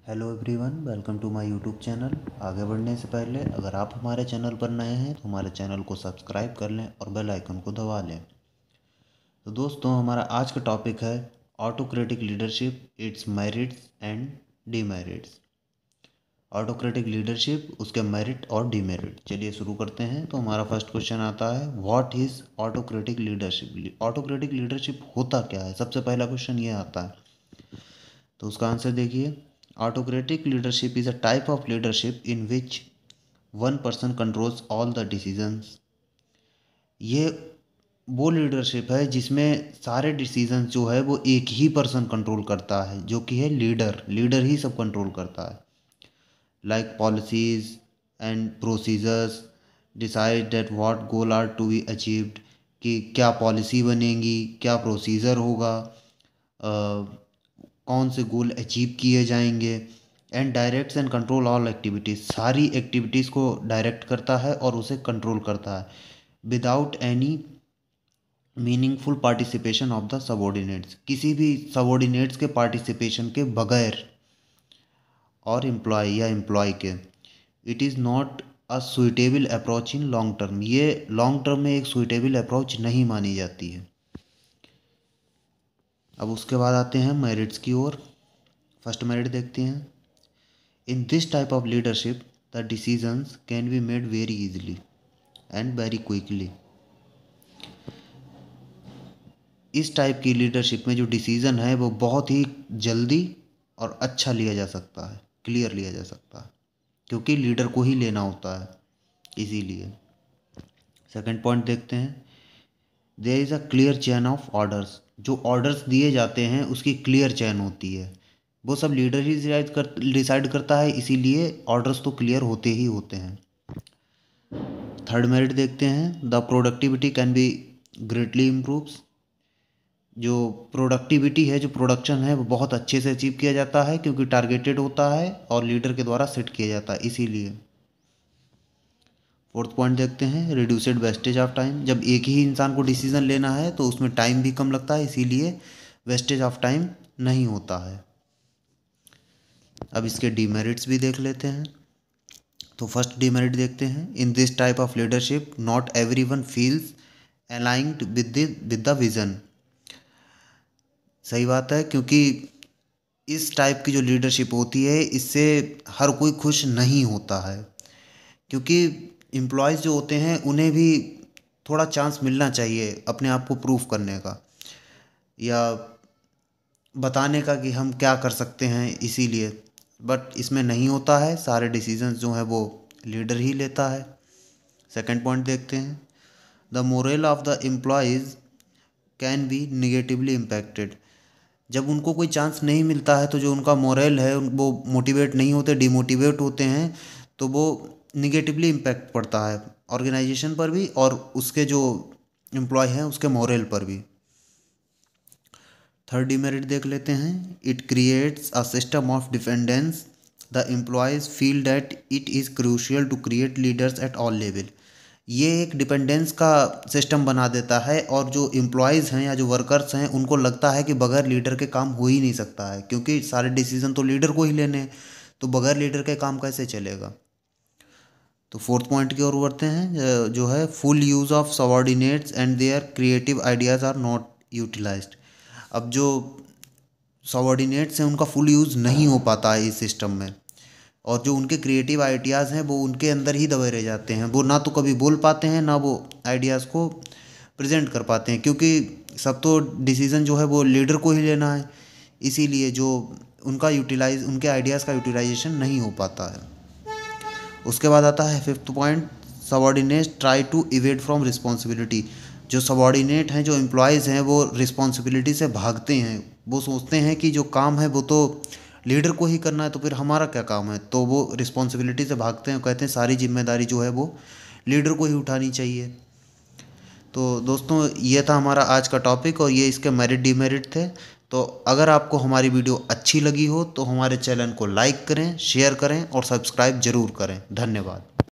Hello everyone, welcome to my YouTube channel. आगे बढ़ने से पहले अगर आप हमारे चैनल पर नए हैं तो हमारे चैनल को सब्सक्राइब कर लें और बेल आइकन को दबा लें। तो दोस्तों, हमारा आज का टॉपिक है autocratic leadership, it's merits and demerits. Autocratic leadership, उसके मेरिट और डीमेरिट। चलिए शुरू करते हैं। तो हमारा फर्स्ट क्वेश्चन आता है, what is autocratic leadership. Autocratic leadership होता क्या है? सबसे पहला क्वेश्चन ये आता है। तो उसका आंसर देखिए, autocratic leadership is a type of leadership in which one person controls all the decisions। ये वो लीडरशिप है जिसमें सारे डिसीजंस जो है वो एक ही पर्सन कंट्रोल करता है, जो कि है लीडर। लीडर ही सब कंट्रोल करता है। Like policies and procedures decide that what goal are to be achieved, कि क्या पॉलिसी बनेगी, क्या प्रोसीजर होगा, कौन से गोल अचीव किए जाएंगे। And directs and control all activities, सारी एक्टिविटीज़ को डायरेक्ट करता है और उसे कंट्रोल करता है। Without any meaningful participation of the subordinates, किसी भी सबॉर्डिनेट्स के पार्टिसिपेशन के बगैर, और एम्प्लॉय या एम्प्लॉय के। It is not a suitable approach in long term, ये लॉन्ग टर्म में एक सुइटेबल अप्रोच नहीं मानी जाती है। अब उसके बाद आते हैं मेरिट्स की ओर। फर्स्ट मेरिट देखते हैं, in this type of leadership the decisions can be made very easily and very quickly. इस टाइप की लीडरशिप में जो डिसीज़न है वो बहुत ही जल्दी और अच्छा लिया जा सकता है, क्लियर लिया जा सकता है, क्योंकि लीडर को ही लेना होता है, इसीलिए। सेकंड पॉइंट देखते हैं, there is a clear chain of orders. जो ऑर्डर्स दिए जाते हैं उसकी क्लियर चेन होती है, वो सब लीडर ही डिसाइड करता है, इसीलिए ऑर्डर्स तो क्लियर होते ही होते हैं। थर्ड मेरिट देखते हैं, the productivity can be greatly improves. जो प्रोडक्टिविटी है, जो प्रोडक्शन है, वो बहुत अच्छे से अचीव किया जाता है, क्योंकि टारगेटेड होता है और लीडर के द्वारा सेट किया जाता है, इसीलिए। फोर्थ पॉइंट देखते हैं, रिड्यूसेड वेस्टेज ऑफ टाइम। जब एक ही इंसान को डिसीजन लेना है तो उसमें टाइम भी कम लगता है, इसीलिए वेस्टेज ऑफ टाइम नहीं होता है। अब इसके डीमेरिट्स भी देख लेते हैं। तो फर्स्ट डीमेरिट देखते हैं, in this type of leadership not everyone feels aligned with the vision. सही बात है, क्योंकि इस टाइप की जो लीडरशिप होती है इससे हर कोई खुश नहीं होता है, क्योंकि एम्प्लॉयज़ जो होते हैं उन्हें भी थोड़ा चांस मिलना चाहिए अपने आप को प्रूव करने का, या बताने का कि हम क्या कर सकते हैं, इसीलिए। बट इसमें नहीं होता है, सारे डिसीजंस जो हैं वो लीडर ही लेता है। सेकंड पॉइंट देखते हैं, the moral of the employees can be negatively impacted. जब उनको कोई चांस नहीं मिलता है तो जो उनका मोरल है वो मोटिवेट नहीं होते, डिमोटिवेट होते हैं, तो वो निगेटिवली इम्पैक्ट पड़ता है ऑर्गेनाइजेशन पर भी और उसके जो एम्प्लॉय हैं उसके मोरल पर भी। थर्ड डिमेरिट देख लेते हैं, it creates a system of dependence. The employees feel that it is crucial to create leaders at all level. ये एक डिपेंडेंस का सिस्टम बना देता है, और जो एम्प्लॉयज़ हैं या जो वर्कर्स हैं उनको लगता है कि बगैर लीडर के काम हो ही नहीं सकता है, क्योंकि सारे डिसीजन तो लीडर को ही लेने हैं, तो बगैर लीडर के काम कैसे चलेगा। तो फोर्थ पॉइंट की ओर बढ़ते हैं, जो है full use of subordinates and their creative ideas are not utilized. अब जो सबॉर्डिनेट्स हैं उनका फुल यूज़ नहीं हो पाता है इस सिस्टम में, और जो उनके क्रिएटिव आइडियाज़ हैं वो उनके अंदर ही दबे रह जाते हैं। वो ना तो कभी बोल पाते हैं, ना वो आइडियाज़ को प्रेजेंट कर पाते हैं, क्योंकि सब तो डिसीज़न जो है वो लीडर को ही लेना है, इसीलिए जो उनके आइडियाज़ का यूटिलाइजेशन नहीं हो पाता है। उसके बाद आता है fifth point, subordinates try to evade from responsibility. जो सबॉर्डिनेट हैं, जो एम्प्लॉयज़ हैं, वो रिस्पॉन्सिबिलिटी से भागते हैं। वो सोचते हैं कि जो काम है वो तो लीडर को ही करना है, तो फिर हमारा क्या काम है। तो वो रिस्पॉन्सिबिलिटी से भागते हैं, कहते हैं सारी जिम्मेदारी जो है वो लीडर को ही उठानी चाहिए। तो दोस्तों, ये था हमारा आज का टॉपिक, और ये इसके मेरिट डीमेरिट थे। तो अगर आपको हमारी वीडियो अच्छी लगी हो तो हमारे चैनल को लाइक करें, शेयर करें और सब्सक्राइब ज़रूर करें। धन्यवाद।